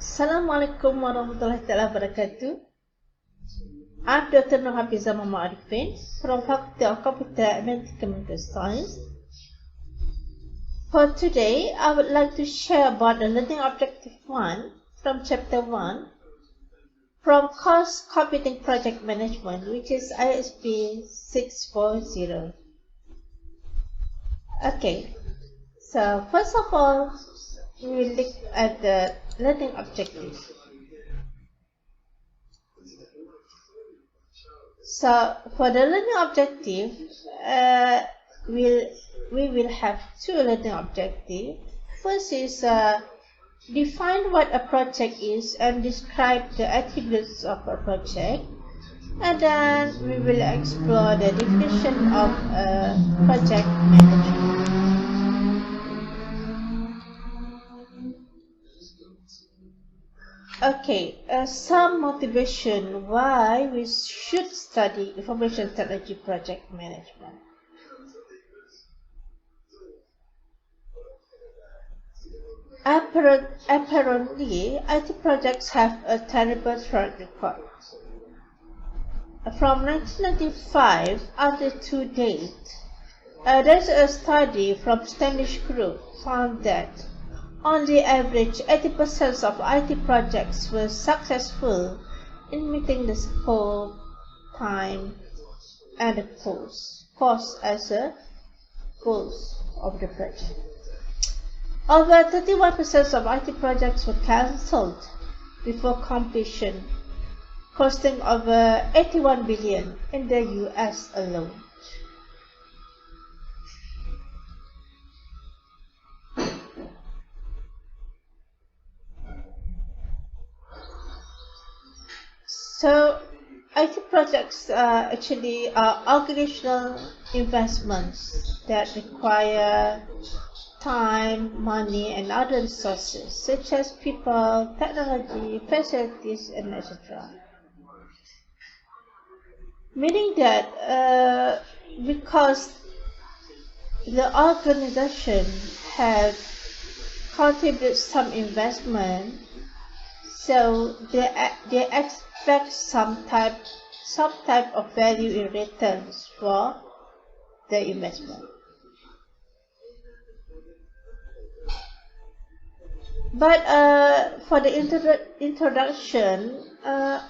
Assalamualaikum warahmatullahi wabarakatuh. I'm Dr. Nur Hafizah Muhammad Arifin from Faculty of Computer and Computer Science. For today, I would like to share about the Learning Objective 1 from Chapter 1 from course Computing Project Management, which is ISP 640. Okay, so first of all, we will look at the learning objective. So for the learning objective, we will have two learning objectives. First is define what a project is and describe the attributes of a project. And then we will explore the definition of project management. Okay, some motivation why we should study information technology project management. Apparently, IT projects have a terrible track record. From 1995 until to date, there's a study from Standish Group found that on the average, 80% of IT projects were successful in meeting the scope, time, and the cost as a goals of the project. Over 31% of IT projects were cancelled before completion, costing over 81 billion in the US alone. So, IT projects actually are organizational investments that require time, money, and other resources, such as people, technology, facilities, and etc. Meaning that because the organization have contributed some investment, so they expect some type of value in returns for the investment. But for the introduction, I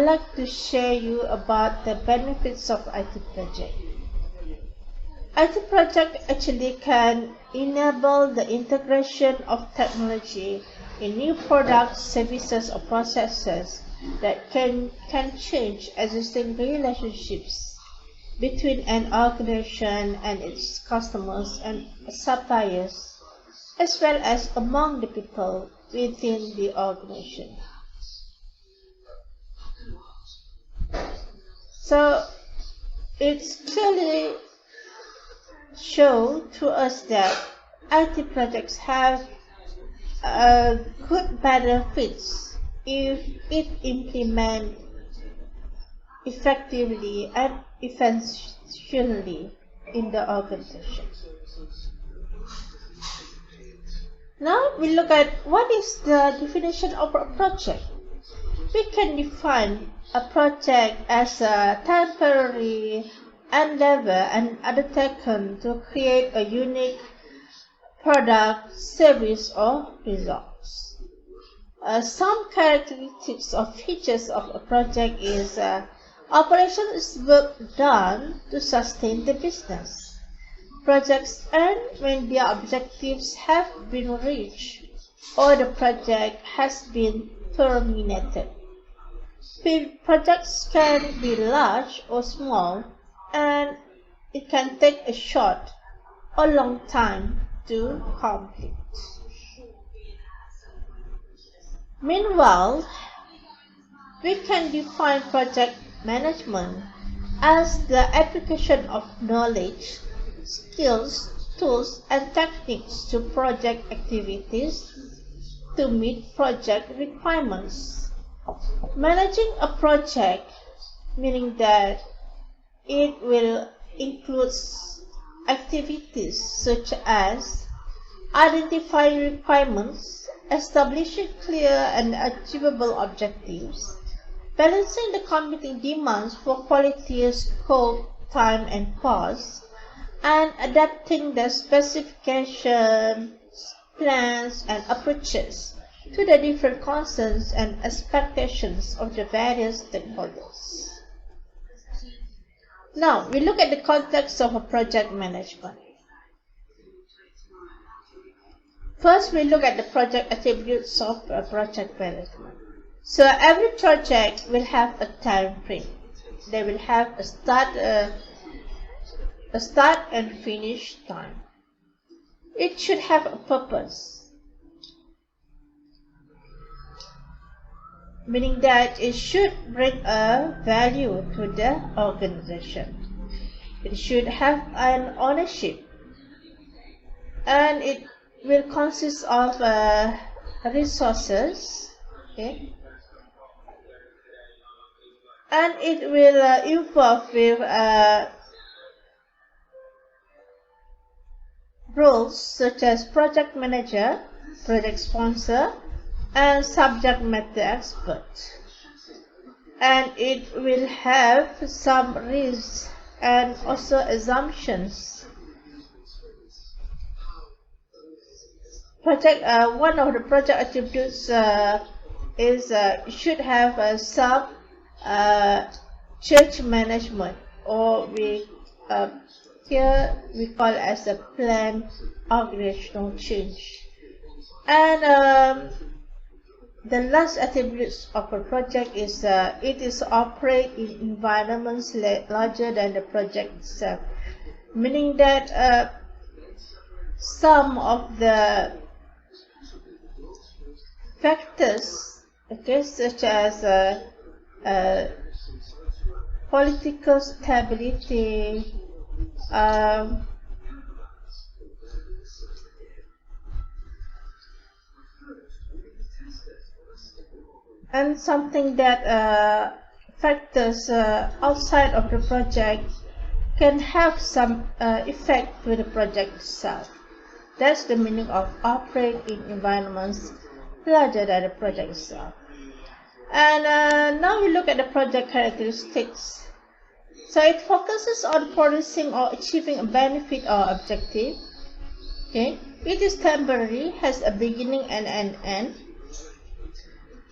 like to share you about the benefits of IT project. IT project actually can enable the integration of technology in new products, services, or processes that can change existing relationships between an organization and its customers and suppliers, as well as among the people within the organization. So it's clearly shown to us that IT projects have good benefits if it implemented effectively and efficiently in the organization. Now we look at what is the definition of a project. We can define a project as a temporary endeavor and undertaken to create a unique product, service, or results. Some characteristics or features of a project is operation is work done to sustain the business. Projects end when their objectives have been reached or the project has been terminated. Projects can be large or small, and it can take a short or long time to complete. Meanwhile, we can define project management as the application of knowledge, skills, tools, and techniques to project activities to meet project requirements. Managing a project, meaning that it will include activities such as identifying requirements, establishing clear and achievable objectives, balancing the competing demands for quality, scope, time and cost, and adapting the specifications, plans and approaches to the different concerns and expectations of the various stakeholders. Now, we look at the context of a project management. First, we look at the project attributes of a project management. So, every project will have a time frame. They will have a start and finish time. It should have a purpose, meaning that it should bring a value to the organization. It should have an ownership, and it will consist of resources, okay? And it will involve with roles such as project manager, project sponsor, and subject matter expert. And it will have some risks and also assumptions. One of the project attributes is should have some change management, or here we call as a planned organizational change. And the last attributes of a project is it is operate in environments larger than the project itself, meaning that some of the factors, okay, such as political stability, and something that factors outside of the project can have some effect to the project itself. That's the meaning of operate in environments larger than the project itself. And now we look at the project characteristics. So it focuses on producing or achieving a benefit or objective. Okay, it is temporary, has a beginning and an end.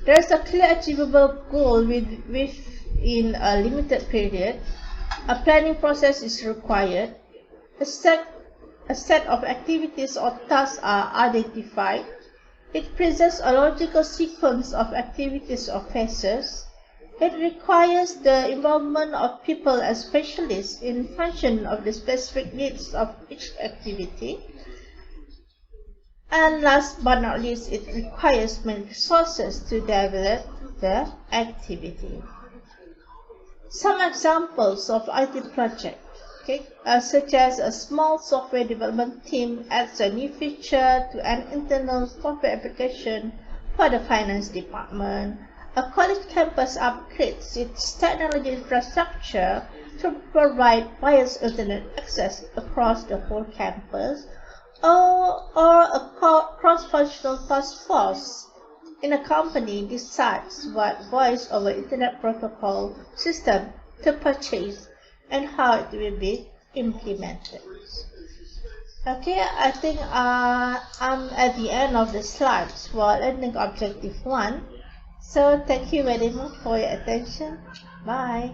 There is a clear achievable goal within a limited period. A planning process is required. A set of activities or tasks are identified. It presents a logical sequence of activities or phases. It requires the involvement of people and specialists in function of the specific needs of each activity. And last but not least, it requires many resources to develop the activity. Some examples of IT project, okay, such as a small software development team adds a new feature to an internal software application for the finance department. A college campus upgrades its technology infrastructure to provide wireless internet access across the whole campus. Or a cross-functional task force in a company decides what voice over Internet protocol system to purchase and how it will be implemented. Okay, I think I'm at the end of the slides for learning objective 1. So thank you very much for your attention. Bye.